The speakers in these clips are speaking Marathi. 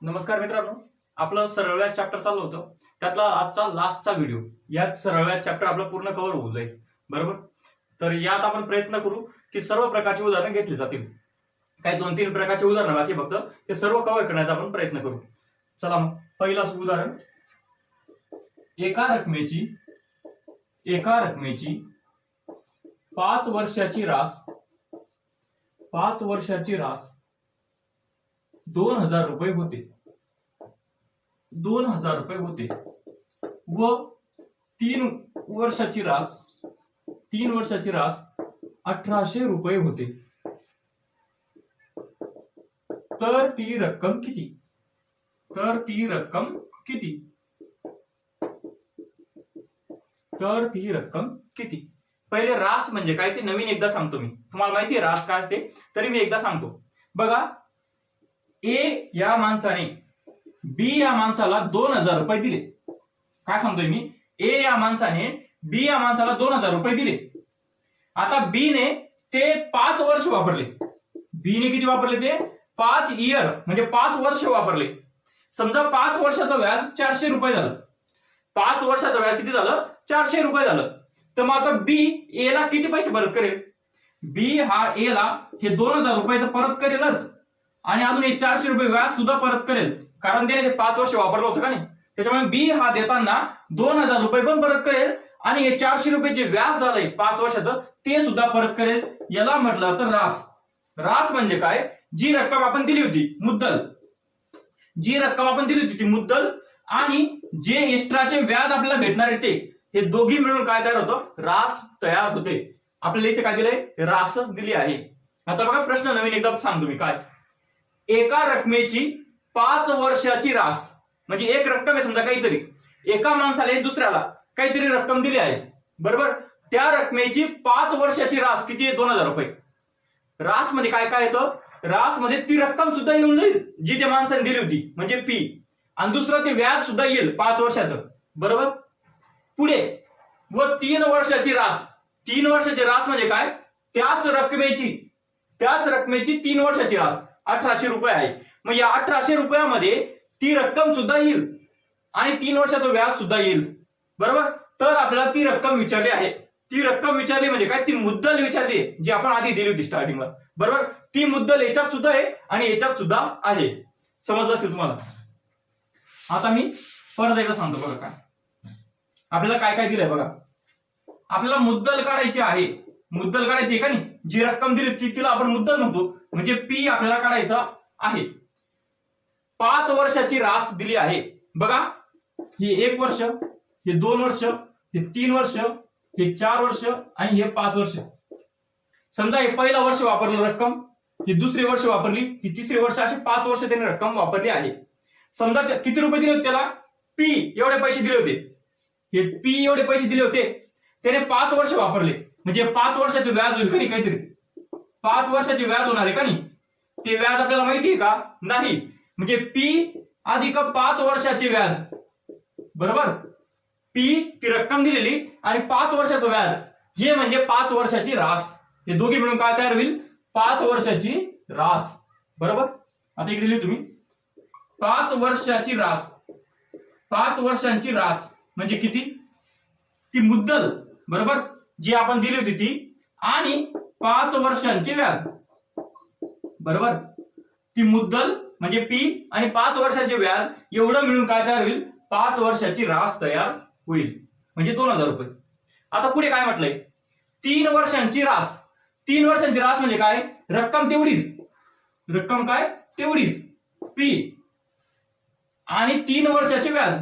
नमस्कार मित्रांनो, आपलं सरळ व्याज चॅप्टर चालू होतं. त्यातला आजचा लास्टचा व्हिडिओ. यात सरळ व्याज चॅप्टर आपलं पूर्ण कव्हर होऊन जाईल. बरोबर. तर यात आपण प्रयत्न करू की सर्व प्रकारची उदाहरणं घेतली जातील. काही 2-3 प्रकारचे उदाहरणं बाकी फक्त ते सर्व कव्हर करण्याचा आपण प्रयत्न करू. चला मग पहिलं उदाहरण. एका रकमेची 5 वर्षाची रास 2000 रुपये होते. 2000 रुपये होते व 3 वर्षाची रास 1800 रुपये होते. तर ती रक्कम किती? पहिले रास म्हणजे काय ते नवीन एकदा सांगतो मी. तुम्हाला माहिती आहे रास काय असते, तरी मी एकदा सांगतो. बघा, ए या माणसाने बी या माणसाला 2000 रुपये दिले. काय सांगतोय मी? ए या माणसाने बी या माणसाला 2000 रुपये दिले. आता बी ने ते 5 वर्ष वापरले. बी ने किती वापरले? ते 5 इयर म्हणजे 5 वर्ष वापरले. समजा 5 वर्षाचं व्याज 400 रुपये झालं. 5 वर्षाचं व्याज किती झालं? 400 रुपये झालं. तर मग आता बी ए ला किती पैसे परत करेल? बी हा ए ला हे 2000 रुपये तर परत करेलच आणि अजून हे 400 रुपये व्याज सुद्धा परत करेल, कारण त्याने ते 5 वर्ष वापरलं होतं का नाही. त्याच्यामुळे बी हा देताना 2000 रुपये पण परत करेल आणि हे 400 रुपये जे व्याज झालंय 5 वर्षाचं ते सुद्धा परत करेल. याला म्हटलं तर रास. रास म्हणजे काय? जी रक्कम आपण दिली होती मुद्दल आणि जे एक्स्ट्राचे व्याज आपल्याला भेटणार आहे ते, हे दोघी मिळून काय तयार होतं? रास तयार होते. आपल्याला इथे काय दिलंय? रासच दिली आहे. आता बघा प्रश्न नवीन एकदा सांगतो मी काय. एका रकमेची 5 वर्षाची रास म्हणजे एक रक्कम आहे. समजा काहीतरी एका माणसाला दुसऱ्याला काहीतरी रक्कम दिली आहे, बरोबर. त्या रकमेची 5 वर्षाची रास किती आहे? 2000 रुपये. रास मध्ये काय काय येतं? रास मध्ये ती रक्कम सुद्धा येऊन जाईल जी त्या माणसाने दिली होती म्हणजे पी, आणि दुसरं ते व्याज सुद्धा येईल 5 वर्षाचं, बरोबर. पुढे व 3 वर्षाची रास. 3 वर्षाची रास म्हणजे काय? त्याच रकमेची 3 वर्षाची रास 1800 रुपये आहे. मग या 1800 रुपयामध्ये ती रक्कम सुद्धा येईल आणि 3 वर्षाचं व्याज सुद्धा येईल, बरोबर. तर आपल्याला ती रक्कम विचारली आहे. ती रक्कम विचारली म्हणजे काय? ती मुद्दल विचारली जी आपण आधी दिली होती स्टार्टिंगला, बरोबर. ती मुद्दल याच्यात सुद्धा आहे आणि याच्यात सुद्धा आहे. समजलं असेल तुम्हाला. आता मी परत एकदा सांगतो. बघा काय आपल्याला काय काय दिलंय. बघा, आपल्याला मुद्दल काढायची आहे. मुद्दल काढायची का नाही? जी रक्कम दिली तिला आपण मुद्दल म्हणतो, म्हणजे पी आपल्याला काढायचा आहे. 5 वर्षाची रास दिली आहे. बघा, हे 1 वर्ष, हे 2 वर्ष, हे 3 वर्ष, हे 4 वर्ष आणि हे 5 वर्ष. समजा हे पहिलं वर्ष वापरलं रक्कम, ही दुसरी वर्ष वापरली, ही तिसरी वर्ष, असे 5 वर्ष त्याने रक्कम वापरली आहे. समजा किती रुपये दिले होते त्याला? पी एवढे पैसे दिले होते. हे पी एवढे पैसे दिले होते, त्याने 5 वर्ष वापरले म्हणजे 5 वर्षाचे व्याज होईल का नाही? काहीतरी 5 वर्षाचे व्याज होणार आहे का नाही? ते व्याज आपल्याला माहिती आहे का? नाही. म्हणजे पी अधिक 5 वर्षाचे व्याज, बरोबर. पी ती रक्कम दिलेली आणि 5 वर्षाचं व्याज, हे म्हणजे 5 वर्षाची रास. हे दोघी मिळून काय तयार होईल? 5 वर्षाची रास, बरोबर. आता इकडे लिहिली तुम्ही 5 वर्षाची रास. 5 वर्षांची रास म्हणजे किती? ती मुद्दल, बरोबर, जी आपण दिली होती ती, आणि 5 वर्षांचे व्याज, बरोबर. ती मुद्दल म्हणजे पी आणि 5 वर्षाचे व्याज एवढं मिळून काय तयार होईल? 5 वर्षाची रास तयार होईल म्हणजे 2000 रुपये. आता पुढे काय म्हटलंय? 3 वर्षांची रास. 3 वर्षांची रास म्हणजे काय? रक्कम तेवढीच. रक्कम काय? तेवढीच पी आणि 3 वर्षाचे व्याज,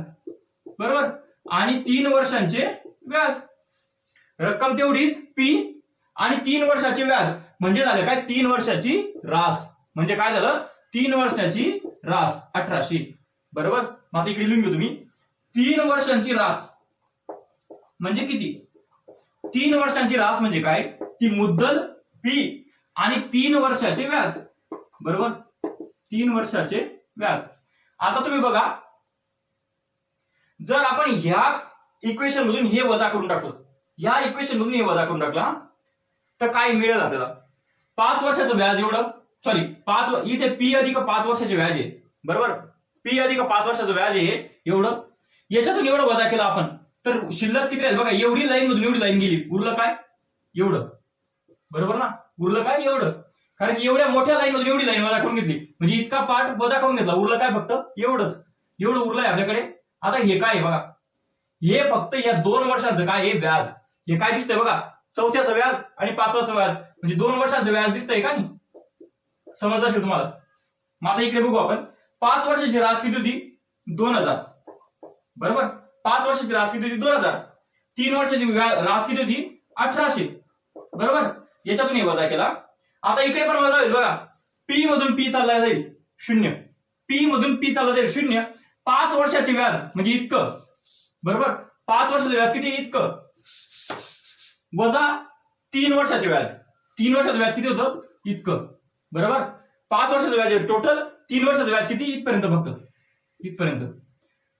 बरोबर. आणि 3 वर्षांचे व्याज. रक्कम तेवढीच पी आणि 3 वर्षाचे व्याज म्हणजे झालं काय? 3 वर्षाची रास. म्हणजे काय झालं? 3 वर्षाची रास 1800, बरोबर. आता इकडे लिहून घेऊ तुम्ही. 3 वर्षांची रास म्हणजे किती? 3 वर्षांची रास म्हणजे काय? ती मुद्दल पी आणि 3 वर्षाचे व्याज, बरोबर. 3 वर्षाचे व्याज. आता तुम्ही बघा, जर आपण ह्या इक्वेशन मधून हे वजा करून टाकलं, ह्या इक्वेशन मधून हे वजा करून टाकला, तर काय मिळेल आपल्याला? 5 वर्षाचं व्याज एवढं, सॉरी 5 इथे पी अधिक 5 वर्षाचे व्याज आहे, बरोबर. पी अधिक 5 वर्षाचं व्याज आहे एवढं. याच्यातून एवढं वजा केलं आपण तर शिल्लक किती राहील बघा. एवढी लाईन मधून एवढी लाईन गेली, उरलं काय एवढं. बरोबर ना, उरलं काय एवढं. कारण की एवढ्या मोठ्या लाईन मधून एवढी लाईन वजा करून घेतली म्हणजे इतका पार्ट वजा करून घेतला, उरलं काय फक्त एवढंच. एवढं उरलंय आपल्याकडे. आता हे काय आहे बघा, हे फक्त या 2 वर्षांचं काय आहे व्याज. हे काय दिसतंय बघा, चौथ्याचं व्याज आणि 5वाचं व्याज म्हणजे 2 वर्षांचं व्याज दिसतंय का नाही. समजलं असेल तुम्हाला. मग आता इकडे बघू आपण 5 वर्षाची रास किती होती 2000. बरोबर, 5 वर्षाची रास किती होती 2000. 3 वर्षाची रास किती होती 1800. बरोबर, याच्यातून हे वजा केला. आता इकडे पण वजा होईल बघा. पी मधून पी चालला जाईल 0, पी मधून पी चालला जाईल 0. 5 वर्षाचे व्याज म्हणजे इतकं. बरोबर, 5 वर्षाचं व्याज किती इतकं वजा 3 वर्षाचे व्याज. 3 वर्षाचं व्याज किती होतं इतकं. बरोबर, 5 वर्षाचं व्याज टोटल, 3 वर्षाचं व्याज किती इथपर्यंत, फक्त इथपर्यंत.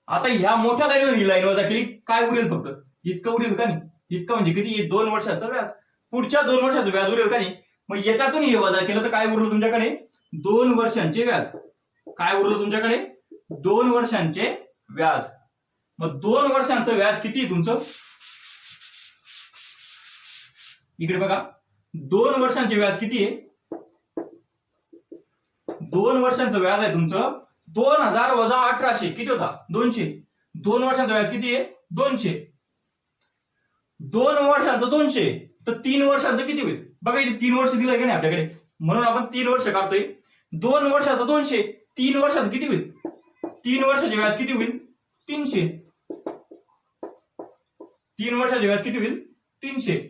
आता ह्या मोठ्या लाईनवर ही लाईन वजा केली, काय उरेल फक्त इतकं उरेल का नाही. इतकं म्हणजे किती 2 वर्षाचं व्याज. पुढच्या 2 वर्षाचं व्याज उरेल का नाही. मग याच्यातून हे वजा केलं तर काय उरलं तुमच्याकडे 2 वर्षांचे व्याज. काय उरलं तुमच्याकडे 2 वर्षांचे व्याज. मग 2 वर्षांचं व्याज किती तुमचं इकडे बघा. 2 वर्षांचे व्याज किती आहे, 2 वर्षांचं व्याज आहे तुमचं 2000 वजा 1800 किती होता 200. 2 वर्षांचं व्याज किती आहे 200. 2 वर्षांचं 200 तर 3 वर्षांचं किती होईल बघा. इथे 3 वर्ष दिलंय का नाही आपल्याकडे, म्हणून आपण 3 वर्ष काढतोय. 2 वर्षाचं 200, 3 वर्षाचं किती होईल 3 वर्षाचे व्याज किती होईल 300. 3 वर्षाचे व्याज किती होईल 300.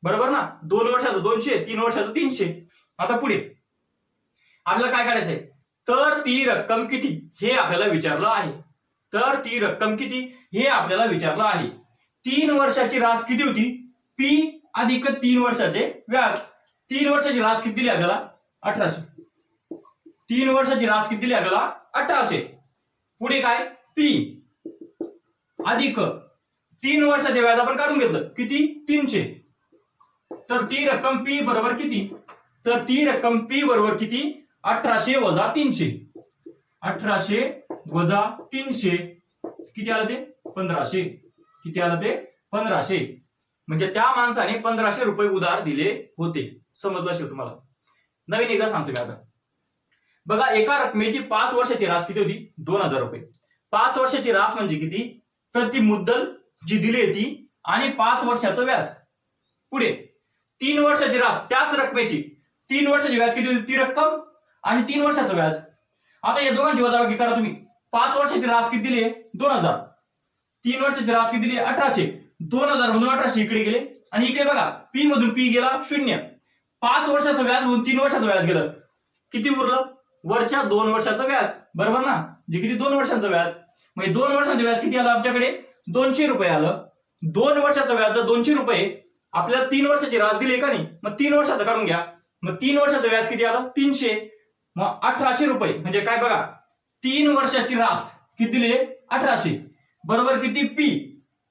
बरोबर ना, 2 वर्षाचं 200, 3 वर्षाचं 300. आता पुढे आपल्याला काय करायचंय, तर ती रक्कम किती हे आपल्याला विचारलं आहे. तर ती रक्कम किती हे आपल्याला विचारलं आहे. 3 वर्षाची रास किती होती पी अधिक 3 वर्षाचे व्याज. 3 वर्षाची रास किती दिली आपल्याला 1800. 3 वर्षाची रास किती दिली आपल्याला 1800. पुढे काय पी अधिक 3 वर्षाचे व्याज आपण काढून घेतलं किती 300. तर ती रक्कम पी बरोबर किती, तर ती रक्कम पी बरोबर किती 1800 वजा 300. 1800 वजा 300 किती आलं ते 1500. किती आलं ते 1500. म्हणजे त्या माणसाने 1500 रुपये उधार दिले होते. समजलं असेल तुम्हाला. नवीन एकदा सांगतो मी आता बघा. एका रकमेची 5 वर्षाची रास किती होती 2000 रुपये. 5 वर्षाची रास म्हणजे किती, तर ती मुद्दल जी दिली होती आणि 5 वर्षाचं व्याज. पुढे 3 वर्षाची रास त्याच रकमेची 3 वर्षाची व्याज किती होती ती रक्कम आणि 3 वर्षाचं व्याज. आता या दोघांची वजाबाकी करा तुम्ही. 5 वर्षाची रास किती दिली 2000, 3 वर्षाची रास किती दिली 1800. 2000 मधून 1800 इकडे गेले आणि इकडे बघा पी मधून पी गेला 0. 5 वर्षाचं व्याज मधून 3 वर्षाचं व्याज गेलं, किती उरलं वरच्या 2 वर्षाचं व्याज. बरोबर ना, जे किती 2 वर्षांचं व्याज. म्हणजे 2 वर्षांचं व्याज किती आलं आमच्याकडे 200 रुपये आलं. 2 वर्षाचं व्याज 200 रुपये. आपल्याला 3 वर्षाची रास दिली का नाही, मग 3 वर्षाचं काढून घ्या. मग 3 वर्षाचं व्याज किती आलं 300. मग 1800 रुपये म्हणजे काय बघा 3 वर्षाची रास किती दिली 1800 बरोबर किती पी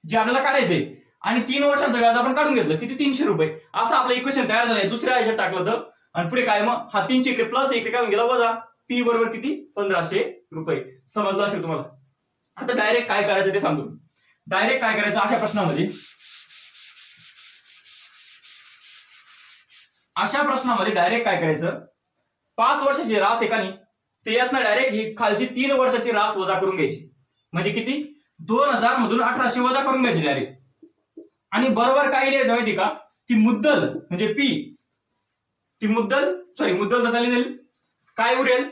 जे आपल्याला काढायचंय आणि 3 वर्षांचं व्याज आपण काढून घेतलं किती 300 रुपये. असं आपलं इक्वेशन तयार झालंय. दुसऱ्या ह्याच्यात टाकलं तर आणि पुढे काय मग हा 300 इकडे प्लस इकडे काय गेला वजा पी बरोबर किती 1500 रुपये. समजलं असेल तुम्हाला. आता डायरेक्ट काय करायचं ते सांगतो. डायरेक्ट काय करायचं अशा प्रश्नामध्ये, डायरेक्ट काय करायचं 5 वर्षाची रास एकानी ते यातनं डायरेक्ट ही खालची 3 वर्षाची रास वजा करून घ्यायची. म्हणजे किती 2000 मधून 1800 वजा करून घ्यायची डायरेक्ट. आणि बरोबर काय लिहायचं माहिती का, ती मुद्दल म्हणजे पी, ती मुद्दल तर चालली जाईल. काय उरेल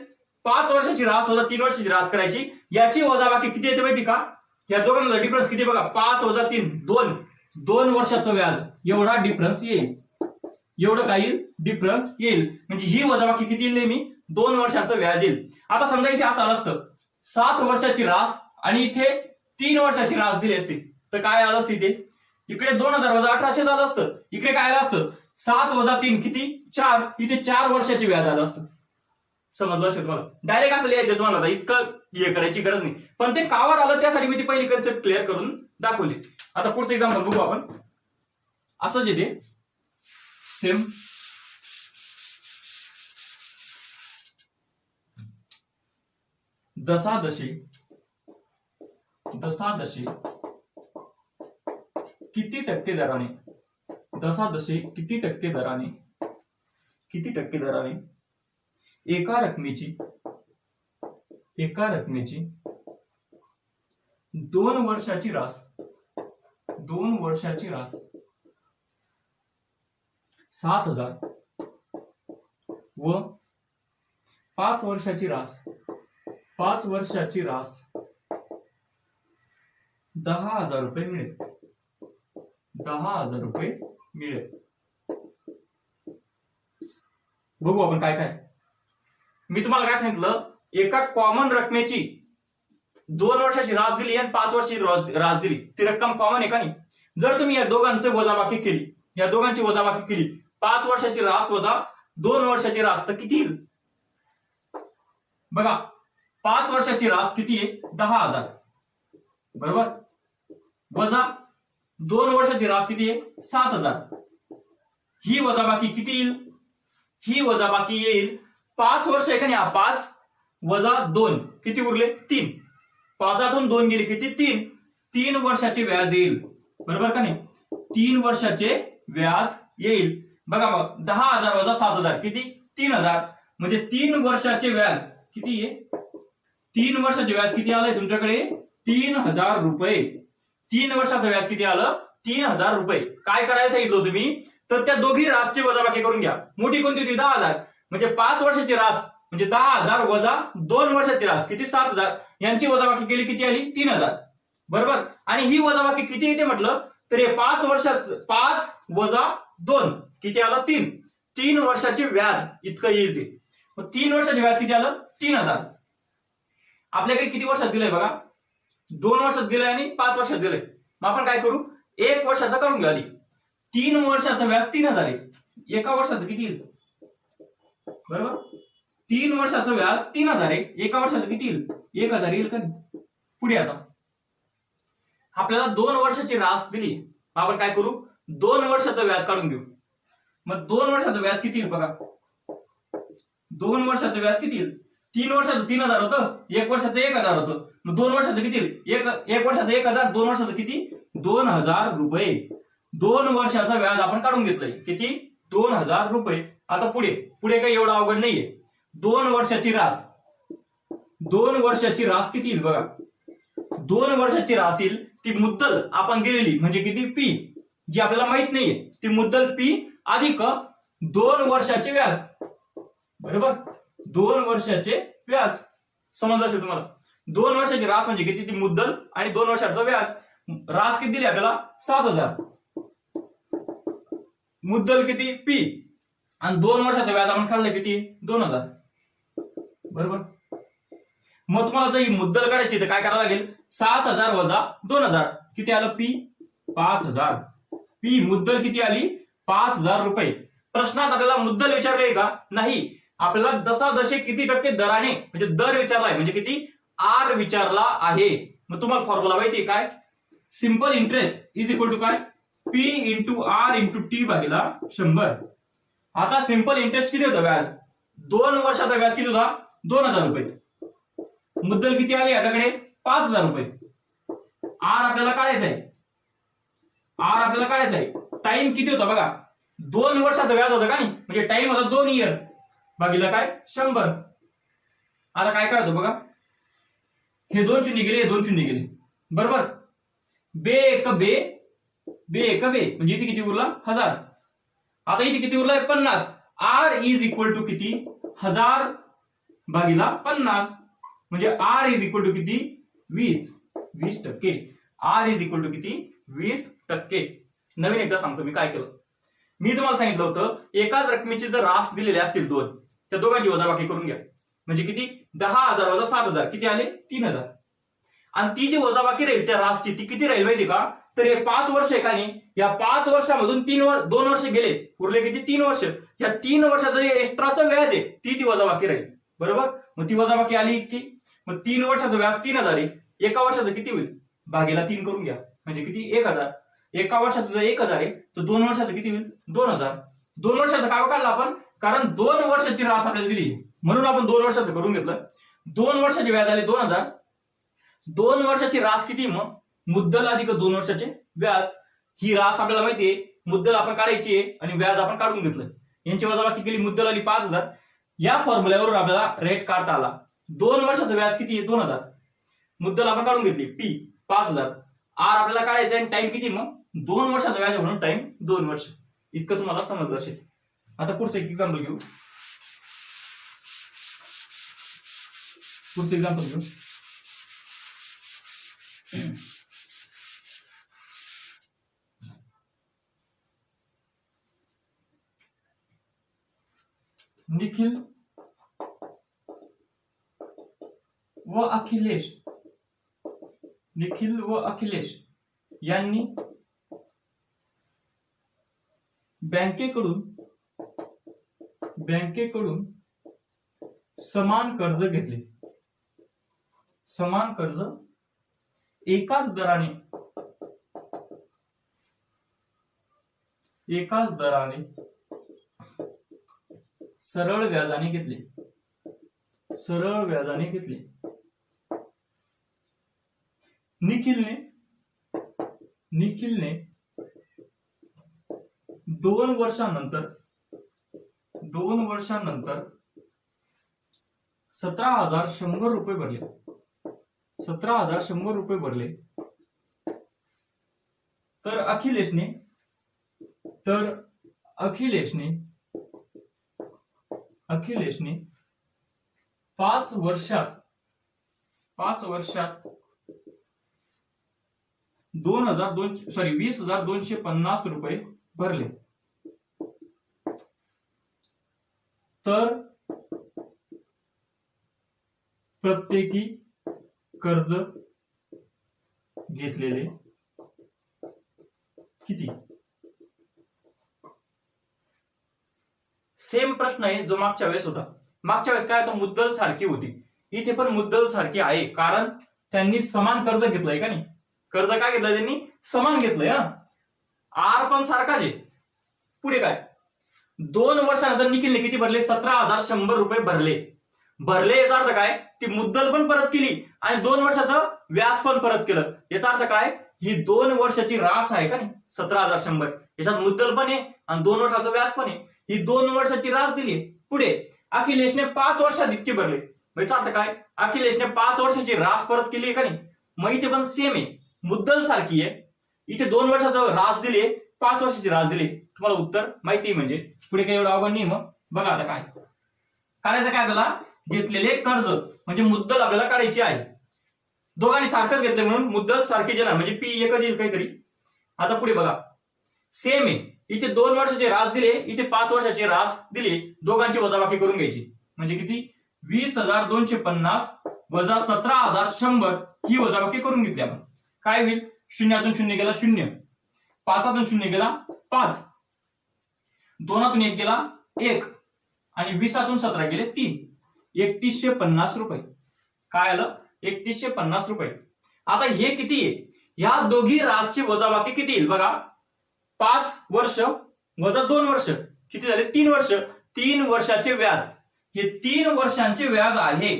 5 वर्षाची रास वजा 3 वर्षाची रास करायची. याची वजाबाकी किती येते माहिती का, या दोघांचा डिफरन्स किती बघा 5 वजा 3 2 वर्षाचं व्याज एवढा डिफरन्स येईल. एवढं काही डिफरन्स येईल. म्हणजे ही वजाबाकी किती येईल मी 2 वर्षाचं व्याज येईल. आता समजा इथे असं आलं असतं 7 वर्षाची रास आणि इथे 3 वर्षाची रास दिली असती तर काय आलं असतं इथे, इकडे 2000 वजा 1800 झालं असतं. इकडे काय आलं असतं 7 वजा 3 किती 4. इथे 4 वर्षाची व्याज आलं असतं. समजलं असेल तुम्हाला. डायरेक्ट असं लिहायचं तुम्हाला, इतकं हे करायची गरज नाही. पण ते कावर आलं त्यासाठी मी ती पहिली कन्सेप्ट क्लिअर करून दाखवली. आता पुढचं एक्झाम्पल बघू आपण. असंच येते सेम. दशादशे किती टक्के दराने, दशादशे किती टक्के दराने एका रकमेची 2 वर्षाची रास 7,000 व 5 वर्षाची रास 10,000 रुपये मिळेल. 10,000 रुपये मिळेल. बघू आपण काय काय. मी तुम्हाला काय सांगितलं, एका कॉमन रकमेची 2 वर्षाची रास दिली आणि 5 वर्षाची रास दिली, ती रक्कम कॉमन आहे का नाही. जर तुम्ही या दोघांची वजाबाकी केली, 5 वर्षाची रास वजा 2 वर्षाची रास, तर किती येईल बघा. 5 वर्षाची रास किती आहे, 10,000 बरोबर, वजा 2 वर्षाची रास किती आहे, 7,000. ही वजाबाकी किती येईल, ही वजाबाकी येईल 5 वर्ष आहे का नाही. 5 वजा 2 किती उरले, 3. 5तून 2 गेले किती, 3 वर्षाचे व्याज येईल बरोबर का नाही. 3 वर्षाचे व्याज येईल. बघा मग 10,000 वजा 7,000 किती, 3,000. म्हणजे 3 वर्षाचे व्याज किती आहे, 3 वर्षाचे व्याज किती आलंय तुमच्याकडे, 3,000 रुपये. 3 वर्षाचं व्याज किती आलं, 3,000 रुपये. काय करायला सांगितलं तुम्ही, तर त्या दोघी रासची वजाबाकी करून घ्या. मोठी कोणती होती, 10,000. म्हणजे 5 वर्षाची रास म्हणजे 10,000 वजा 2 वर्षाची रास किती, 7,000. यांची वजाबाकी केली किती आली, 3,000 बरोबर. आणि ही वजाबाकी किती येते म्हटलं तर हे 5 वर्षाचं 5 वजा 2 किती आलं, 3 वर्षाचे व्याज इतकं येईल ते. मग 3 वर्षाचे व्याज किती आलं, 3,000. आपल्याकडे किती वर्षात दिलंय बघा, 2 वर्षात दिलंय आणि 5 वर्षात दिलंय. मग आपण काय करू, 1 वर्षाचा करून घ्या. 3 वर्षाचं व्याज 3,000 आहे, एका वर्षाचं किती येईल बरोबर. 3 वर्षाचं व्याज 3,000 आहे, एका वर्षाचं किती येईल, 1,000 येईल का. पुढे आता आपल्याला 2 वर्षाची रास दिली, आपण काय करू, 2 वर्षाचं व्याज काढून घेऊ. मग 2 वर्षाचं व्याज किती येईल बघा. 2 वर्षाचं व्याज किती येईल, 3 वर्षाचं 3,000 होतं, 1 वर्षाचं 1,000 होतं. मग 2 वर्षाचं किती येईल, 1 वर्षाचं 1,000, 2 वर्षाचं किती, 2,000 रुपये. 2 वर्षाचं व्याज आपण काढून घेतलंय किती, 2,000 रुपये. आता पुढे काही एवढं अवघड नाहीये. 2 वर्षाची रास किती येईल बघा. 2 वर्षाची रास येईल, ती मुद्दल आपण दिलेली म्हणजे किती, पी, जी आपल्याला माहित नाहीये, ती मुद्दल पी अधिक 2 वर्षाचे व्याज बरोबर. 2 वर्षाचे व्याज समजलं असेल तुम्हाला. 2 वर्षाची रास म्हणजे किती, ती मुद्दल आणि 2 वर्षाचं व्याज. रास किती दिली आपल्याला, 7,000. मुद्दल किती, पी, आणि 2 वर्षाचं व्याज आपण काढलं किती, 2,000 बरोबर. मग तुम्हाला जर ही मुद्दल काढायची तर काय करावं लागेल, 7,000 वजा 2,000 किती आलं, पी 5,000. पी मुद्दल किती आली, 5,000 रुपये. प्रश्नात आपल्याला मुद्दल विचारले का, नाही. आपल्याला दशादशे किती टक्के दराने म्हणजे दर विचारलाय, म्हणजे किती, आर विचारला आहे. मग तुम्हाला फॉर्म्युला माहिती काय, simple interest is equal to काय, P into R into T भागिला 100. आता सिंपल इंटरेस्ट किती होतं व्याज, 2 वर्षाचा व्याज किती होता, 2,000 रुपये. मुद्दल किती आली आपल्याकडे, 5,000 रुपये. आर आपल्याला काढायचा आहे. टाइम किती होता बघा, 2 वर्षाचा व्याज होतं का नाही, म्हणजे टाइम होता 2 इयर भागिला काय, 100. आता काय काय होतं बघा, हे 2 शून्य गेले, हे 2 शून्य गेले बरोबर. बे एक म्हणजे इथे किती उरला, 1000. आता इथे किती उरलाय, 50. आर इज इक्वल टू किती, 1000 भागिला 50. म्हणजे आर इज इक्वल टू किती, 20 टक्के. आर इज इक्वल टू किती, 20%. नवीन एकदा सांगतो मी काय केलं. मी तुम्हाला सांगितलं होतं, एकाच रकमेची जर रास दिलेले असतील 2, त्या दोघांची वजाबाकी करून घ्या. म्हणजे किती, 10,000 वजा 7,000 किती आले, 3,000. आणि ती जी वजाबाकी राहील त्या रासची ती किती राहील माहिती का, तर हे 5 वर्ष आहे का नाही, या 5 वर्षामधून 2 वर्ष गेले, उरले किती, 3 वर्ष. या 3 वर्षाचं जे एक्स्ट्राचं व्याज आहे ती वजाबाकी राहील बरोबर. मग ती वजाबाकी आली इतकी. मग 3 वर्षाचं व्याज 3,000 आहे, एका वर्षाचं किती होईल, भागीला 3 करून घ्या म्हणजे किती, 1,000. एका वर्षाचं जर 1,000 आहे तर 2 वर्षाचं किती होईल, 2,000. 2 वर्षाचं काय काढलं आपण, कारण 2 वर्षाची रास आपल्याला दिली म्हणून आपण 2 वर्षाचं करून घेतलं. 2 वर्षाचे व्याज आले 2000. 2 वर्षाची रास किती मग? मुद्दल अधिक 2 वर्षाचे व्याज. ही रास आपल्याला माहितीये, मुद्दल आपण काढायची आहे आणि व्याज आपण काढून घेतलं. यांची वजाबाकी केली, मुद्दल आली 5000. या फॉर्म्युल्यावरून आपल्याला रेट काढता आला. 2 वर्षाचं व्याज किती आहे? 2000. मुद्दल आपण काढून घेतली पी 5000. आर आपल्याला काढायचं आणि टाइम किती मग? 2 वर्षाचा व्याज म्हणून टाइम 2 वर्ष. इतकं तुम्हाला समजलं असेल. आता पुढचं एक एक्झाम्पल घेऊ. निखिल व अखिलेश यांनी बँकेकडून समान कर्ज घेतले. समान कर्ज एकाच दराने सरळ व्याजाने घेतले. निखिलने 2 वर्षांनंतर 17,100 रुपये भरले. 17,100 रुपये भरले. तर अखिलेशने 5 वर्षात 20,250 रुपये भरले. तर प्रत्येकी कर्ज घेतलेले किती? सेम प्रश्न आहे जो मागच्या वेळेस होता. मागच्या वेळेस काय होतं? मुद्दल सारखी होती. इथे पण मुद्दल सारखी आहे, कारण त्यांनी समान कर्ज घेतलंय का नाही? कर्ज काय घेतलंय त्यांनी? समान घेतलंय. आर पण सारखाच आहे. पुढे काय? 2 वर्षानंतर निखिलने किती भरले? 17,100 रुपये भरले. याचा अर्थ काय? ती मुद्दल पण परत केली आणि 2 वर्षाचं व्याज पण परत केलं. याचा अर्थ काय? ही 2 वर्षाची रास आहे का नाही? 17,100. याच्यात मुद्दल पण आहे आणि 2 वर्षाचं व्याज पण आहे. ही 2 वर्षाची रास दिली. पुढे अखिलेशने 5 वर्षात इतके भरले. याचा अर्थ काय? अखिलेशने 5 वर्षाची रास परत केली का नाही? मग इथे पण सेम आहे, मुद्दल सारखी आहे. इथे 2 वर्षाचं रास दिले, 5 वर्षाची रास दिली. तुम्हाला उत्तर माहिती म्हणजे पुढे काही एवढं अवघड नाही. मग बघा आता काय काढायचं. काय आपल्याला? घेतलेले कर्ज म्हणजे मुद्दल आपल्याला काढायची आहे. दोघांनी सारखंच घेतले म्हणून मुद्दल सारखीच येणार, म्हणजे पी एकच येईल काहीतरी. आता पुढे बघा, सेम आहे. इथे 2 वर्षाचे रास दिले, इथे 5 वर्षाचे रास दिले. दोघांची वजाबाकी करून घ्यायची. म्हणजे किती? 20,250 वजा 17,100 ही वजाबाकी करून घेतली आपण. काय होईल? 0 0 गेला 0, 5 0 गेला 5, 2 1 गेला 1 आणि 20 17 गेले 3. 3150 रुपये. काय आलं? 3150 रुपये. आता हे किती आहे? ह्या दोघी रासची वजाबाकी किती येईल बघा. 5 वर्ष वजा 2 वर्ष किती झाले? 3 वर्ष. 3 वर्षाचे व्याज. हे 3 वर्षांचे व्याज आहे.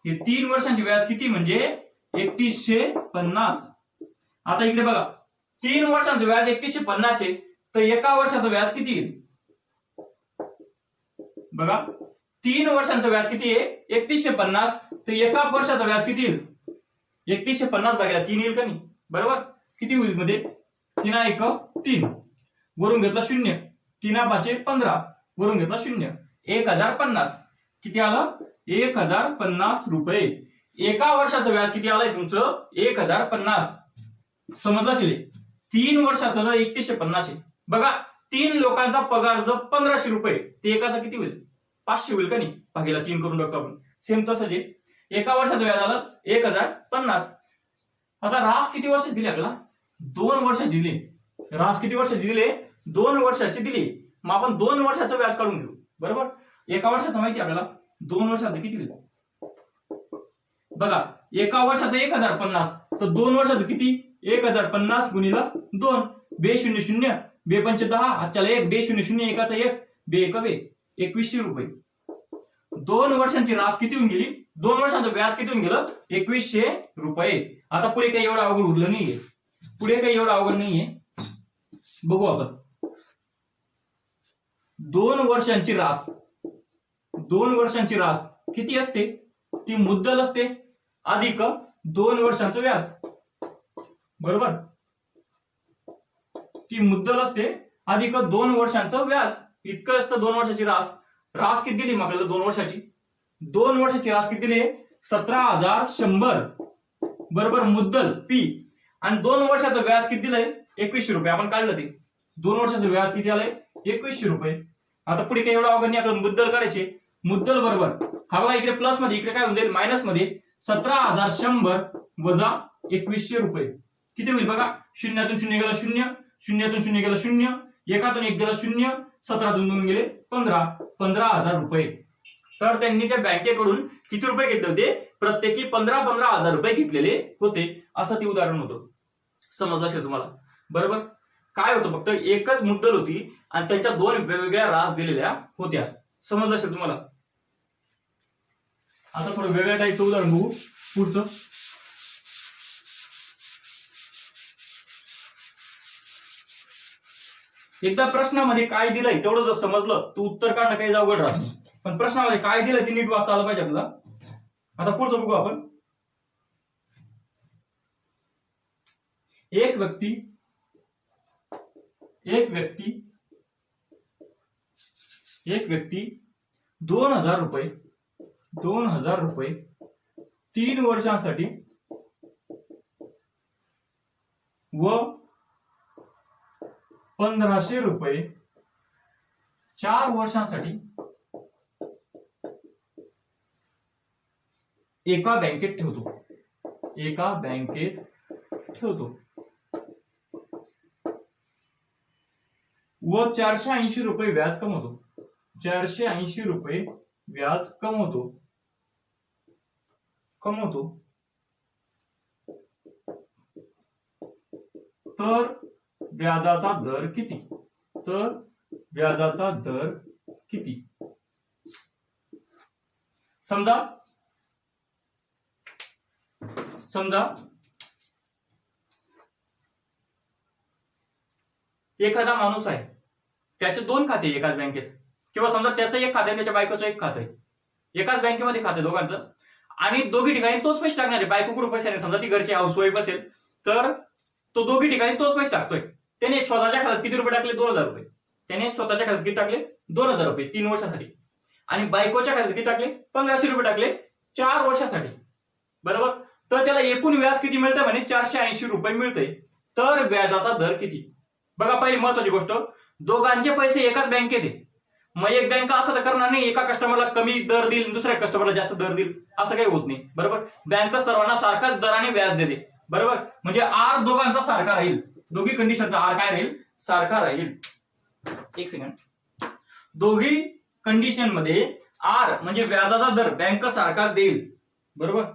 हे 3 वर्षांचे व्याज किती? म्हणजे 3150. आता इकडे बघा, 3 वर्षांचं व्याज 3150 आहे, तर एका वर्षाचं व्याज किती येईल? बघा, 3 वर्षांचं व्याज किती आहे? 3150. तर एका वर्षाचं व्याज किती येईल? 3150 भागिले 3 येईल का नाही? बरोबर. किती होईल मध्ये? 3 1 3 वरून घेतला 0, 3 5 15 वरून घेतला 0, 1050. किती आलं? 1050 रुपये. एका वर्षाचं व्याज किती आलंय तुमचं? 1050. समजलं असेल? 3 वर्षाचं जर 3150 आहे. बघा, 3 लोकांचा पगार जर 1500 रुपये, ते एकाचा किती होईल? 500 होईल का नाही? भागीला 3 करून टाकू आपण. सेम तसंच आहे. एका वर्षाचं व्याज आलं 1050. आता रास किती वर्षाची दिली आपल्याला? 2 वर्षाची दिली. रास किती वर्षाची दिली? 2 वर्षाची दिली. मग आपण 2 वर्षाचं व्याज काढून घेऊ. बरोबर. एका वर्षाचं माहिती आपल्याला, 2 वर्षाचं किती होईल? बघा, एका वर्षाचं 1050, तर 2 वर्षाचं किती? 1050 गुणिला 2. 2 0 0, 2 5 10, आजच्याला 1, 2 0 0 एकाचा 1, 2 1 2, 2100 रुपये. 2 वर्षांची रास किती होऊन गेली? 2 वर्षांचं व्याज किती होऊन गेलं? 2100 रुपये. आता पुढे काही एवढं अवघड उरलं नाहीये, पुढे काही एवढं अवघड नाहीये. बघू आपण. 2 वर्षांची रास, 2 वर्षांची रास किती असते? ती मुद्दल असते अधिक 2 वर्षांचं व्याज, बरोबर. ती मुद्दल असते अधिक 2 वर्षांचं व्याज, इतकं असतं 2 वर्षाची रास. रास किती दिली मग आपल्याला 2 वर्षाची? 2 वर्षाची रास किती दिली? 17,100, बरोबर. मुद्दल पी. आणि 2 वर्षाचं व्याज किती दिलंय? 2100 रुपये. आपण काढलं ते. 2 वर्षाचं व्याज किती आलंय? 2100 रुपये. आता पुढे काही एवढं अवघड नाही, आपल्याला मुद्दल काढायचे. मुद्दल बरोबर, हा बघा इकडे प्लस मध्ये, इकडे काय होऊन जाईल मायनस मध्ये. 17,100 वजा 2100 रुपये किती होईल बघा. शून्यातून शून्य गेला 0, शून्यातून शून्य गेला 0, एकातून 1 गेला 0, 17तून 2 गेले 15, 15,000 रुपये. तर त्यांनी त्या बँकेकडून किती रुपये घेतले होते? प्रत्येकी 15,000 रुपये घेतलेले होते. असं ते उदाहरण होतं. समजलं असेल तुम्हाला, बरोबर. काय होतं? फक्त एकच मुद्दल होती आणि त्यांच्या 2 वेगवेगळ्या रास दिलेल्या होत्या. समजलं असेल तुम्हाला. आता थोडं वेगळ्या टाईपचं उदाहरण बघू पुढचं. एकदा प्रश्नामध्ये काय दिलंय तेवढं जर समजलं तू उत्तर काढणं काही अवघड राहत नाही, पण प्रश्नामध्ये काय दिलंय ते नीट वाचता आलं पाहिजे आपल्याला. आता पुढचं बघू आपण. एक व्यक्ती 2,000 रुपये 3 वर्षांसाठी व 1,500 रुपये 4 वर्षांसाठी एका बँकेत ठेवतो व 480 रुपये व्याज कमवतो. 480 रुपये व्याज कमवतो. तर व्याजाचा दर किती? समजा एखादा माणूस आहे, त्याचे 2 खाते एकाच बँकेत, किंवा समजा त्याचं एक खातं आहे, त्याच्या बायकोचं एक खातं आहे, एकाच बँकेमध्ये खाते दोघांचं, आणि दोघी ठिकाणी तोच पैसे टाकणार आहे. बायकोकडून पैसे नाही, समजा ती घरची हाऊसवाईफ असेल तर तो दोघी ठिकाणी तोच पैसे टाकतोय. त्याने स्वतःच्या खात्यात किती रुपये टाकले? 2,000 रुपये. त्याने स्वतःच्या खात्यात किती टाकले? 2,000 रुपये 3 वर्षासाठी. आणि बायकोच्या खात्यात किती टाकले? 1,500 रुपये टाकले 4 वर्षासाठी, बरोबर. तर त्याला एकूण व्याज किती मिळतंय? म्हणे 480 रुपये मिळतंय. तर व्याजाचा दर किती? बघा, पहिली महत्वाची गोष्ट, दोघांचे पैसे एकाच बँकेत आहे. मग एक बँक असं तर करणार नाही एका कस्टमरला कमी दर देईल, दुसऱ्या कस्टमरला जास्त दर देईल, असं काही होत नाही, बरोबर. बँक सर्वांना सारखाच दराने व्याज देते, बरोबर. म्हणजे आर दोघांचा सारखा राहील. दोघी कंडिशनचा आर काय राहील? सारखा राहील. एक सेकंड. दोघी कंडिशन मध्ये आर म्हणजे व्याजाचा दर बँक सारखाच देईल, बरोबर.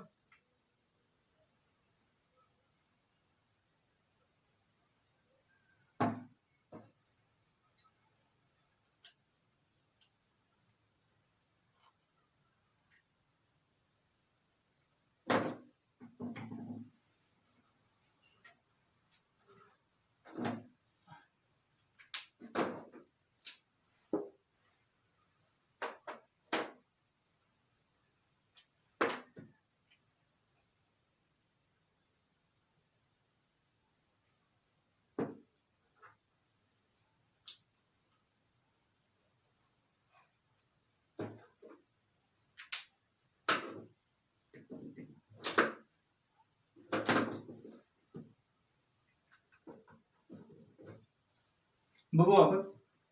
बघू आपण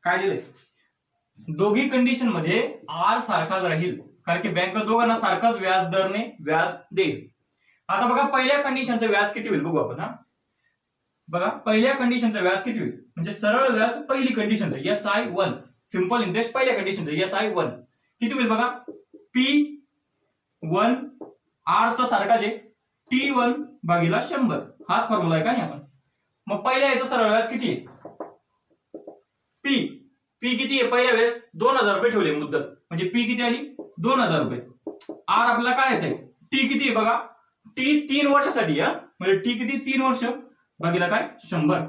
काय दिलंय. दोघी कंडिशन मध्ये आर सारखाच राहील, कारण की बँक दोघांना सारखाच व्याज दरने व्याज देईल. आता बघा, पहिल्या कंडिशनचं व्याज किती होईल बघू आपण. बघा, पहिल्या कंडिशनचं व्याज किती होईल, म्हणजे सरळ व्याज पहिली कंडिशनचं SI1, सिंपल इंटरेस्ट पहिल्या कंडिशनचं SI1 किती होईल बघा. P1 आर तर सारखाच आहे, T1 भागीला 100 हाच फॉर्म्युला आहे का नाही आपण. मग पहिल्या याचं सरळ व्याज किती आहे? पी किती आहे? पहिल्या वेळेस 2,000 रुपये ठेवले मुद्दल, म्हणजे पी किती आली? 2,000 रुपये. आर आपल्याला काढायचंय, टी किती आहे बघा, टी 3 वर्षासाठी आहे, म्हणजे टी किती 3 वर्ष भागीला काय 100,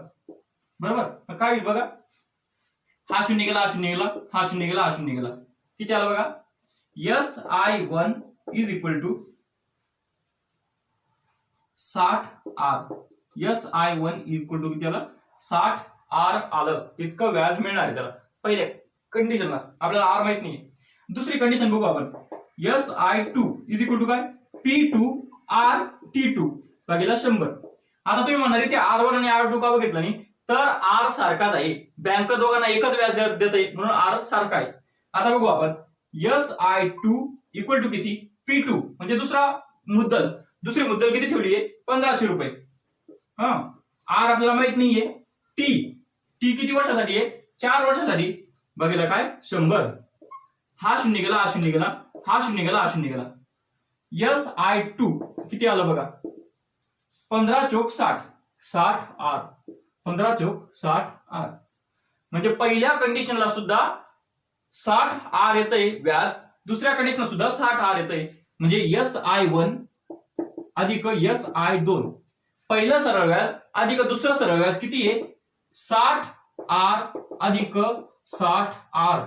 बरोबर. काय होईल बघा, हा शून्य गेला, हा शून्य गेला, हा शून्य गेला, हा शून्य गेला, किती आलं बघा, SI1 is equal to 60R. SI1 equal to किती आलं, 60R आलं, इतकं व्याज मिळणार आहे त्याला. पहिले कंडिशनला आपल्याला आर माहित नाही. दुसरी कंडिशन बघू आपण, SI2 इज इक्वल टू काय, P2R T2 भागीला 100. आता तुम्ही म्हणणार की R1 आणि R2 का बघितलं नाही, तर आर सारखाच आहे, बँक दोघांना एकच व्याज देते म्हणून आर सारखा आहे. आता बघू आपण, SI2 इक्वल टू किती, P2 म्हणजे दुसरी मुद्दल किती ठेवली आहे, 1500 रुपये. आर आपल्याला माहित नाहीये, टी किती वर्षासाठी आहे, 4 वर्षासाठी बघितलं काय 100. हा शून्य गेला, हा शून्य गेला, हा शून्य गेला, हा शून्य गेला. SI2 किती आलं बघा, 15 चोक 60, 60R, 15 चोक 60R. म्हणजे पहिल्या कंडिशनला सुद्धा 60R येतंय व्याज, दुसऱ्या कंडिशनला सुद्धा 60R येतंय. म्हणजे SI1 अधिक SI2 पहिलं सरळ व्याज अधिक दुसरं सरळ व्याज किती आहे, 60R अधिक 60R.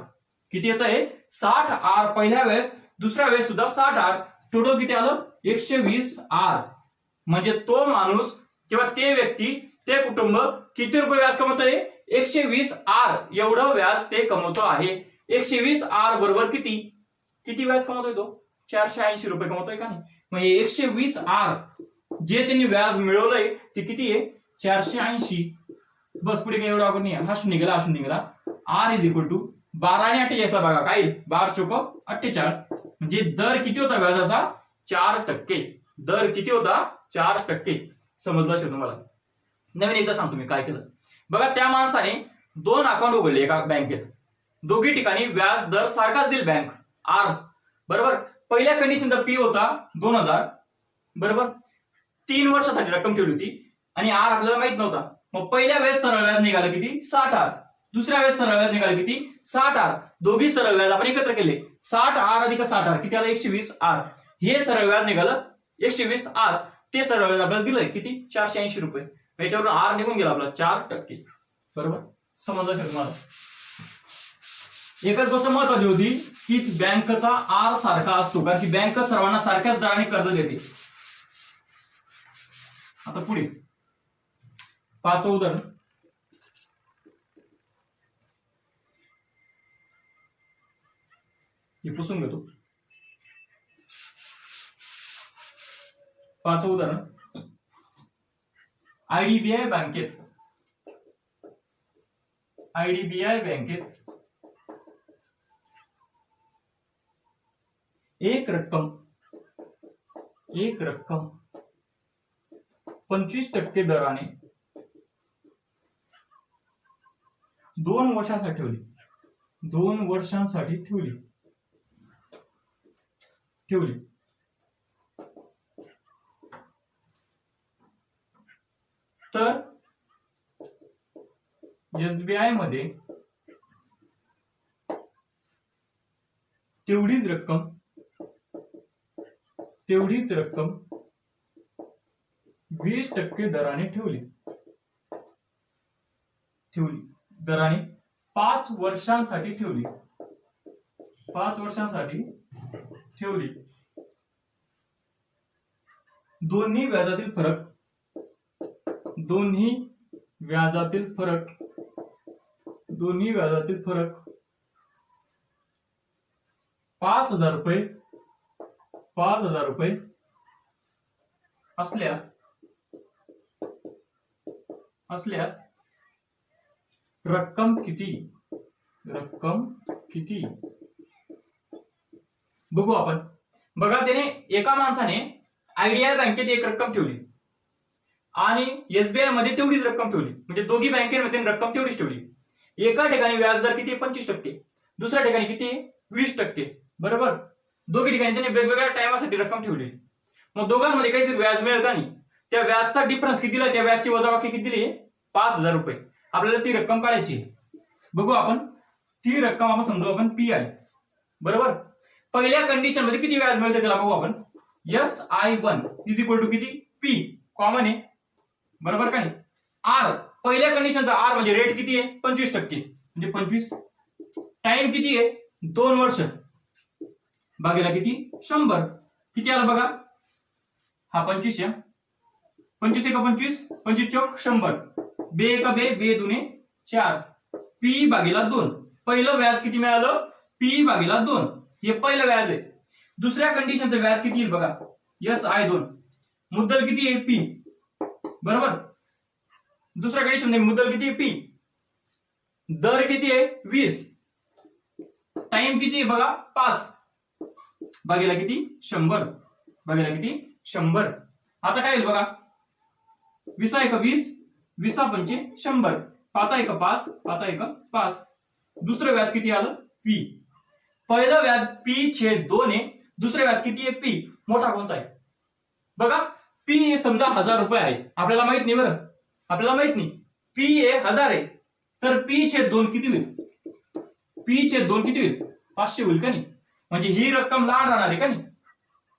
किती येत आहे, 60R पहिल्या वेळेस, दुसऱ्या वेळेस सुद्धा 60R, टोटल किती आलं 120R. म्हणजे तो माणूस किंवा ते व्यक्ती, ते कुटुंब किती रुपये व्याज कमवतोय, 120R एवढं व्याज ते कमवतो आहे. 120R बरोबर किती व्याज कमवतोय तो, 480 रुपये कमवतोय का नाही. म्हणजे 120R जे त्यांनी व्याज मिळवलंय ते किती आहे, 480. बस पुढे काही एवढं अवघड नाही. हा शून्य गेला, हा शून्य गेला. R इज इक्वल टू 12 आणि 48 बघा काय, 12 चोक 48. म्हणजे दर किती होता व्याजाचा, 4%. दर किती होता, 4%. समजलं असेल तुम्हाला. नवीन एकदा सांगतो मी काय केलं बघा. त्या माणसाने 2 अकाउंट उघडले एका बँकेत, दोघी ठिकाणी व्याज दर सारखाच दिल बँक, आर बरोबर. पहिल्या कंडिशनचा पी होता 2000 बरोबर, 3 वर्षासाठी रक्कम ठेवली होती आणि आर आपल्याला माहित नव्हता. मग पहिल्या वेळेस सरळ व्याज निघालं किती, 60R. दुसऱ्या वेळेस सरळ व्याज निघालं किती, 60R. दोघी सरळ व्याज आपण एकत्र केले, 60R अधिक 60R किती आलं, 120R. हे सरळ व्याज निघालं 120R. ते सरळ व्याज आपल्याला दिलंय किती, 480 रुपये. याच्यावरून आर निघून गेला आपला 4%, बरोबर. समजलं असेल तुम्हाला. एकच गोष्ट महत्वाची होती की बँकचा आर सारखा असतो, कारण की बँक सर्वांना सारख्याच दराने कर्ज देते. आता पुढे 5व उदाहरण, हे पुसून घेतो. 5व उदाहरण, आयडीबीआय बँकेत एक रक्कम 25% दराने 2 वर्षांसाठी ठेवली. तर एसबीआय मध्ये तेवढीच रक्कम 20% दराने ठेवली. दराने 5 वर्षांसाठी ठेवली. दोन्ही व्याजातील फरक 5,000 रुपये असल्यास रक्कम किती बघू आपण. बघा, त्याने एका माणसाने आयडीआय बँकेत एक रक्कम ठेवली आणि एसबीआय मध्ये तेवढीच रक्कम ठेवली. म्हणजे दोघी बँकेमध्ये रक्कम तेवढीच ठेवली. एका ठिकाणी व्याजदर किती, 25%, दुसऱ्या ठिकाणी किती, 20%, बरोबर. दोघी ठिकाणी त्याने वेगवेगळ्या टायमासाठी रक्कम ठेवली. मग दोघांमध्ये काहीतरी व्याज मिळेल का नाही, त्या व्याजचा डिफरन्स किती दिला, त्या व्याजची वजाबाकी किती दिली, 5,000 रुपये. आपल्याला ती रक्कम काढायची. बघू आपण, ती रक्कम आपण समजू आपण पी आहे, बरोबर. पहिल्या कंडिशन मध्ये किती व्याज मिळते त्याला बघू आपण. SI1 इज इक्वल टू किती, P कॉमन आहे, बरोबर का नाही. R पहिल्या कंडिशनचा R म्हणजे रेट किती आहे, 25%, म्हणजे 25. टाइम किती आहे, 2 वर्ष, भागेला किती, 100. किती आला बघा, हा 25 आहे, 25 एका 25, 25 चौक 100, बे एका बे, बे दुने 4, P भागेला 2. पहिलं व्याज किती मिळालं, P भागेला 2, हे पहिलं व्याज आहे. दुसऱ्या कंडिशनचं व्याज किती येईल बघा, SI2, मुद्दल किती आहे, P, बरोबर. दुसऱ्या कंडिशन मध्ये मुद्दल किती आहे, P, दर किती आहे, 20, टाइम किती आहे बघा, 5, भागेला किती, 100, भागेला किती, 100. आता काय येईल बघा, 20 एका 20, 20 पंचे 100, 5 एका 5, 5 एका 5. दुसरं व्याज किती आलं, P. पहिलं व्याज P/2 आहे, दुसरं व्याज किती आहे, P. मोठा कोणता आहे बघा, P हे समजा 1000 रुपये आहे, आपल्याला माहित नाही बरं, आपल्याला माहित नाही, P हे 1000 आहे, तर P/2 किती होईल, P/2 किती होईल, 500 होईल का नाही. म्हणजे ही रक्कम लहान राहणार आहे का नाही,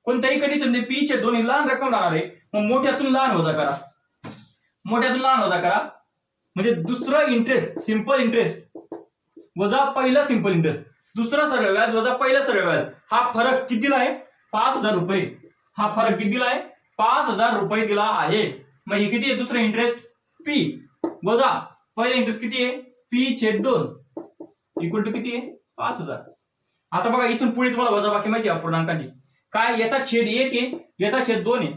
कोणत्याही कंडिशन P/2 ही लहान रक्कम राहणार आहे. मग मोठ्यातून लहान वजा करा, मोठ्यातून लहान वजा करा, म्हणजे दुसरं इंटरेस्ट सिंपल इंटरेस्ट वजा पहिलं सिंपल इंटरेस्ट, दुसरं सरळ व्याज वजा पहिलं सरळ व्याज, हा फरक किती दिला आहे, 5000 रुपये. हा फरक किती दिला आहे, 5000 रुपये दिला आहे. मग हे किती आहे, दुसरं इंटरेस्ट P वजा पहिलं इंटरेस्ट किती आहे, P/2 इक्वल टू किती आहे, 5000. आता बघा इथून पुढे तुम्हाला वजाबाकी माहिती आहे अपूर्णांकाची, काय, याचा छेद 1 आहे, याचा छेद 2 आहे,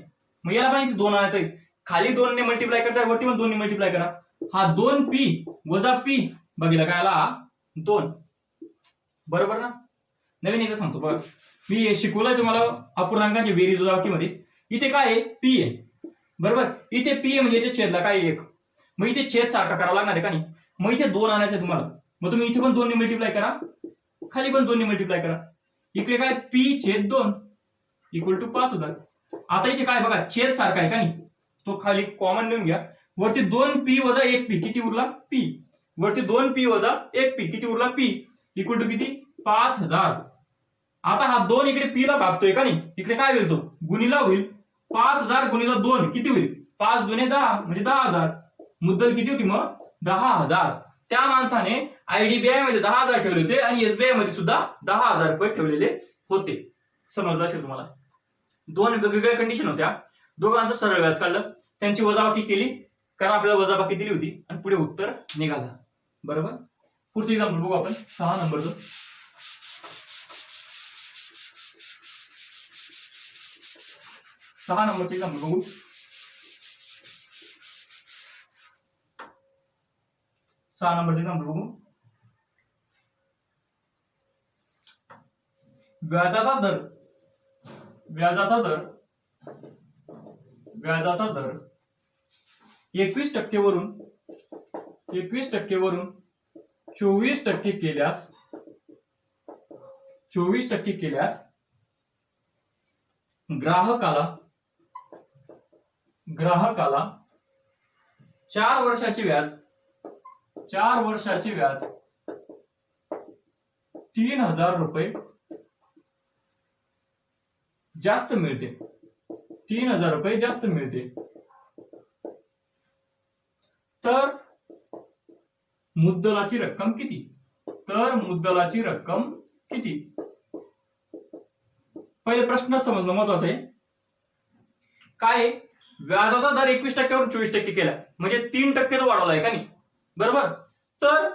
मग याला पण 2 आणायचं आहे, खाली 2 ने मल्टिप्लाय करताय, वरती पण 2 ने मल्टिप्लाय करा. हा 2P वजा P बघितला काय आला, 2, बरोबर ना. नवीन एकदा सांगतो बघा, मी शिकवलंय तुम्हाला अपूर्णांकांच्या बेरीज वजाबाकीमध्ये. इथे काय आहे, P आहे, बरोबर. इथे P आहे म्हणजे इथे छेदला काय 1, मग इथे छेद सारखा करावा लागणार आहे का नाही. मग इथे 2 आणायचं तुम्हाला, मग तुम्ही इथे पण 2 ने मल्टिप्लाय करा, खाली पण 2 ने मल्टिप्लाय करा. इकडे काय, P/2 इक्वल टू 5000. आता इथे काय बघा, छेद सारखा आहे का नाही, तो खाली कॉमन लिहून घ्या. वरती 2P वजा 1P किती उरला, P. वरती 2P वजा 1P किती उरला, P इक्वल टू किती, 5000. आता हा 2 इकडे P ला भागतोय का नाही, इकडे काय होईल, तो गुणिला होईल. 5000 गुणिला 2 किती होईल, 5 दुने 10 म्हणजे 10000. मुद्दल किती होती मग, 10000. त्या माणसाने IDBI मध्ये 10000 ठेवले होते आणि SBI मध्ये सुद्धा 10000 रुपये ठेवलेले होते. समजलं असेल तुम्हाला. 2 वेगवेगळ्या कंडिशन होत्या, दोघांचं सरळ व्याज काढलं, त्यांची वजाबाकी केली, कारण आपल्याला वजाबाकी दिली होती आणि पुढे उत्तर निघालं, बरोबर. पुढचं एक्झाम्पल बघू आपण, 6 नंबरचं. 6 नंबरचं एक्झाम्पल बघू. व्याजाचा दर 21% वरून 24% केल्यास ग्राहकाला 4 वर्षाचे व्याज 3000 रुपये जास्त मिळते. 3000 रुपये जास्त मिळते. तर मुद्दलाची रक्कम किती, पहिले प्रश्न समजणं महत्वाचं आहे. काय, व्याजाचा दर 21% वरून 24% केला, म्हणजे 3% तो वाढवलाय का नाही, बरोबर. तर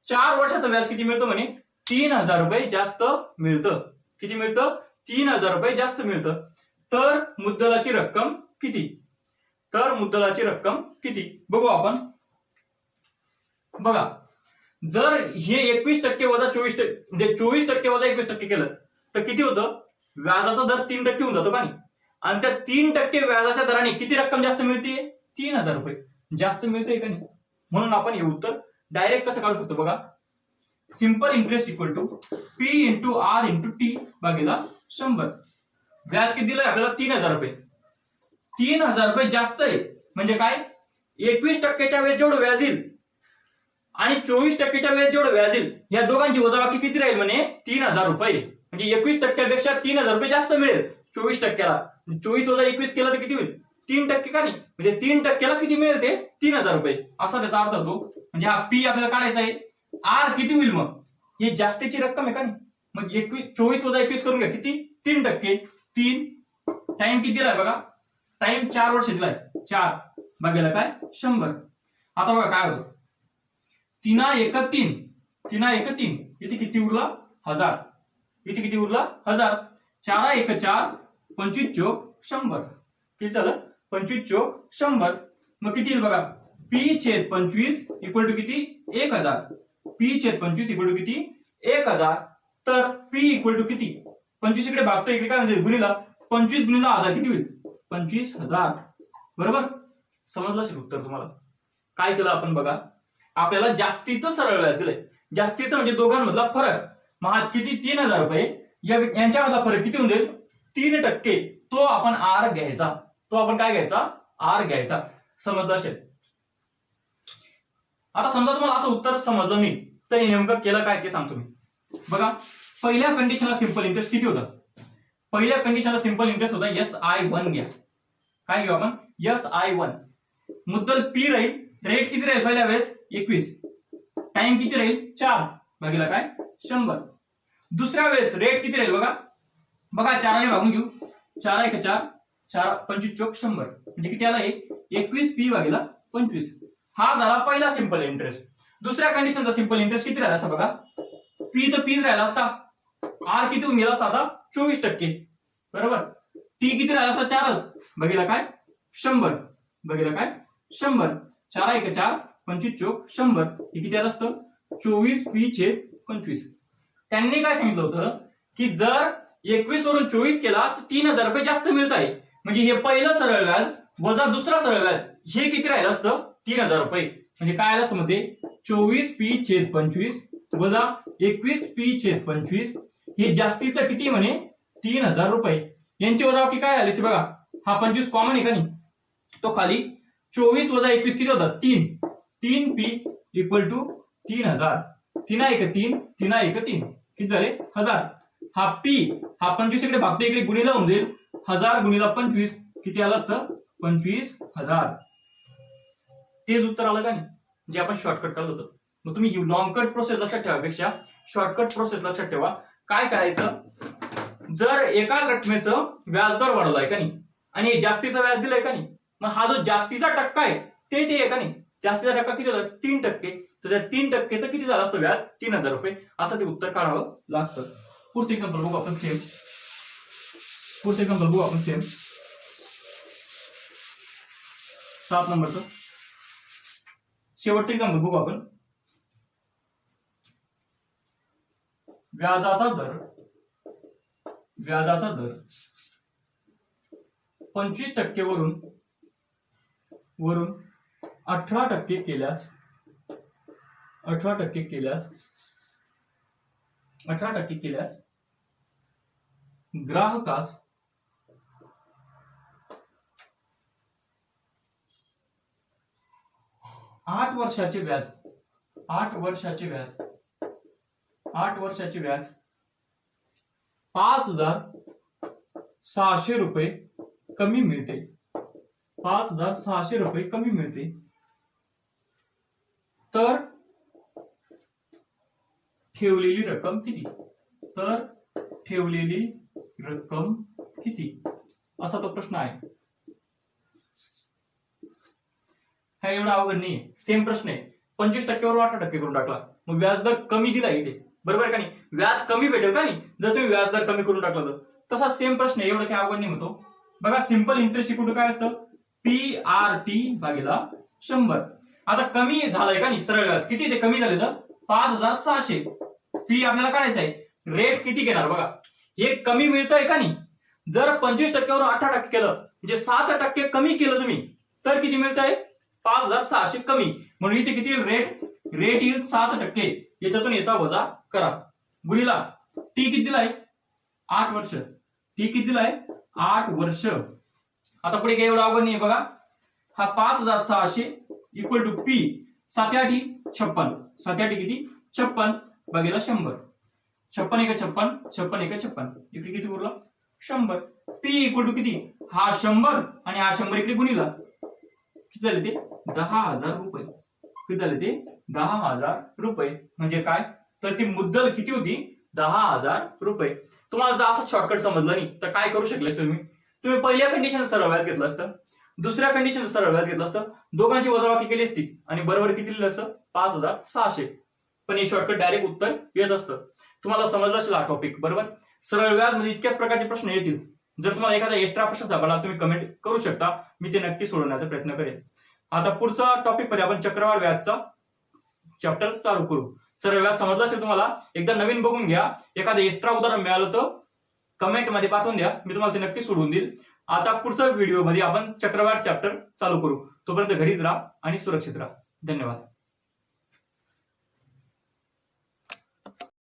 4 वर्षाचं व्याज किती मिळतं म्हणे, 3000 रुपये जास्त मिळतं. किती मिळतं, 3000 रुपये जास्त मिळतं. तर मुद्दलाची रक्कम किती, बघू आपण. बघा, जर हे 21% वजा 24% म्हणजे 24% वजा 21% केलं तर किती होतं, व्याजाचा दर 3% होऊन जातो का नाही. आणि त्या 3% व्याजाच्या दराने किती रक्कम जास्त मिळते, 3000 रुपये जास्त मिळते का नाही. म्हणून आपण हे उत्तर डायरेक्ट कसं काढू शकतो बघा, simple interest equal to P into R into T भागीला 100. व्याज किती दिलंय आपल्याला, 3000 रुपये. 3000 रुपये जास्त आहे म्हणजे काय, 21%च्या वेळेस जेवढं व्याज येईल आणि 24%च्या वेळेस जेवढं व्याज येईल, या दोघांची वजाबाकी किती राहील म्हणे, 3000 रुपये. म्हणजे 21% 3,000 जास्त मिळेल 24%ला. 24 वजा 21 केलं तर किती होईल? 3% का नाही? म्हणजे 3%ला किती मिळेल ते? 3,000 रुपये असा त्याचा अर्थ होतो. म्हणजे हा पी आपल्याला काढायचा आहे. आर किती होईल मग? ही जास्तीची रक्कम आहे का नाही? मग 24 वजा 21 करून घ्या, किती? 3%. 3 टाइम किती दिलाय बघा? टाइम 4 वर्ष दिलाय. 4 भागिले काय? 100. आता बघा काय होतं? 3 1 3 3 1 3 इथे किती उरला? 1000. इथे किती उरला? 1000. 4 1 4 25 चोक 100. किती झालं? 25 चोक 100. मग किती येईल बघा? P/25 इक्वल टू किती? 1000. P/25 इक्वल टू किती? 1000. तर P इक्वल टू किती? 25 इकडे भागतो, इकडे काय म्हणजे गुणिला 25 गुणिला 1000 किती होईल? 25,000. बरोबर? समजलं असेल उत्तर तुम्हाला. काय केलं आपण बघा? आपल्याला जास्तीचं सरळ व्याज दिलंय. जास्तीचं म्हणजे दोघांमधला फरक. मग किती? 3,000 रुपये. यांच्यामधला फरक किती होऊन जाईल? 3%. तो आपण आर घ्यायचा. तो आपण काय घ्यायचा? आर घ्यायचा. समजलं असेल. आता समजा तुम्हाला असं उत्तर समजलं नाही तर नेमकं केलं काय ते सांगतो मी. बघा, पहिल्या कंडिशनला सिंपल इंटरेस्ट किती होता? पहिल्या कंडिशनला सिंपल इंटरेस्ट होता SI1 घ्या. काय घेऊ आपण? SI1. मुद्दल P राहील. रेट किती राहील पहिल्या वेळेस? 21. टाइम किती राहील? 4 भागिले काय? 100. दुसऱ्या वेळेस रेट किती राहील बघा? बघा 4 ने भागून घेऊ. 4 1 4 4 25 चोक 100 म्हणजे किती आला? 21P भागिले 25. हा झाला पहिला सिंपल इंटरेस्ट. दुसऱ्या कंडिशनचा सिंपल इंटरेस्ट किती राहिला असता बघा? P तर Pच राहिला असता. आर किती होऊन गेला असता आता? 24%. बरोबर? टी किती राहिला असता? 4च भागिले काय? 100 भागिले काय? 100. 4 1 4 25 चोक 100 हे किती आलं असतं? 24P/25. त्यांनी काय सांगितलं होतं की जर 21 वरून 24 केला तर 3,000 रुपये जास्त मिळत आहे. म्हणजे हे पहिलं सरळ व्याज वजा दुसरा सरळ व्याज हे किती राहिलं असतं? 3,000 रुपये. म्हणजे काय आलं असतं मध्ये? 24P/25 वजा 21P/25 हे जास्तीचं किती म्हणे? 3,000 रुपये. यांची वजाबाकी काय आली बघा? हा 25 कॉमन आहे का नाही? तो खाली 24 वजा 21 किती होतात? 3. 3P equal to 3,000. 3 1 3 3 1 3 किती झाले? 1000. हा P हा 25 इकडे भागतो, इकडे गुणिला होऊन जाईल. 1000 गुणिला 25 किती आलं असतं? 25,000. तेच उत्तर आलं का नाही? जे आपण शॉर्टकट काढलं होतं. मग तुम्ही लॉंग कट प्रोसेस लक्षात ठेवापेक्षा शॉर्टकट प्रोसेस लक्षात ठेवा. काय करायचं? जर एका रकमेचं व्याजदर वाढवलाय का नाही आणि जास्तीचं व्याज दिलंय का नाही, मग हा जो जास्तीचा टक्का आहे ते आहे का नाही? जास्तीचा टक्का किती होता? 3%. तर त्या 3%चं किती झालं असतं व्याज? 3,000 रुपये. असं ते उत्तर काढावं लागतं. पुढचं एक्झाम्पल बघू आपण सेम. 7 नंबरचं शेवटचं एक्झाम्पल बघू आपण. व्याजाचा दर 25% वरून 18% केल्यास ग्राहकास 8 वर्षाचे व्याज 5,600 रुपये कमी मिळते. 5,600 रुपये कमी मिळते. तर ठेवलेली रक्कम किती? असा तो प्रश्न आहे. हा एवढा अवघड नाही. सेम प्रश्न आहे. 25% वर 18% करून टाकला. मग व्याजदर कमी दिला इथे. बरोबर का नाही? व्याज कमी भेटेल का नाही जर तुम्ही व्याजदर कमी करून टाकला तर? तसा सेम प्रश्न आहे. एवढं काही अवघड नाही होतो. बघा सिंपल इंटरेस्ट इक्वल टू काय असतं? PRT भागिले 100. आता कमी झालंय का नाही सरळ व्याज किती? ते कमी झाले तर 5,600. P आपल्याला काढायचं आहे. रेट किती घेणार बघा? हे कमी मिळतंय का नाही? जर 25% वर 18% केलं म्हणजे 7% कमी केलं तुम्ही तर किती मिळतंय? 5,600 कमी. म्हणून इथे किती रेट येईल? 7%. याच्यातून याचा वजा करा. गुणिला टी किती दिलाय? 8 वर्ष. टी किती दिलाय? 8 वर्ष. आता पुढे काही एवढं अवघड नाही बघा. हा 5,600 इक्वल टू P 7 8 56. 7 8 किती? 56 भागिले 100. 56 एक 56, 56 एक 56, इकडे किती उरलं 100. P इक्वल टू किती, हा 100 आणि हा 100 इकडे गुणिला किती झाले ते 10,000 रुपये. किती झाले ते 10,000 रुपये. म्हणजे काय, तर ती मुद्दल किती होती 10,000 रुपये. तुम्हाला जर असं शॉर्टकट समजलं नाही तर काय करू शकले तुम्ही पहिल्या कंडिशन सरळ व्याज घेतलं असतं, दुसऱ्या कंडिशन सरळ व्याज घेतलं असतं, दोघांची वजाबाकी केली असती आणि बरोबर किती लिहिलं असतं 5,600. पण हे शॉर्टकट डायरेक्ट उत्तर येत असतं. तुम्हाला समजलं असेल हा टॉपिक बरोबर. सरळ व्याज मध्ये इतक्याच प्रकारचे प्रश्न येतील. जर तुम्हाला एखादा एक्स्ट्रा प्रश्न सापडला तुम्ही कमेंट करू शकता, मी ते नक्की सोडवण्याचा प्रयत्न करेन. आता पुढचा टॉपिक मध्ये आपण चक्रवाढ व्याजचा चॅप्टर चालू करू. सरळ व्याज समजलं असेल तुम्हाला, एकदा नवीन बघून घ्या. एखादं एक्स्ट्रा उदाहरण मिळालं तर कमेंट मध्ये पाठवून द्या, मी तुम्हाला ते नक्की सोडवून देईल. आता पुढच्या व्हिडिओ मध्ये आपण चक्रवाढ चॅप्टर चालू करू. तोपर्यंत घरीच राहा आणि सुरक्षित राहा. धन्यवाद.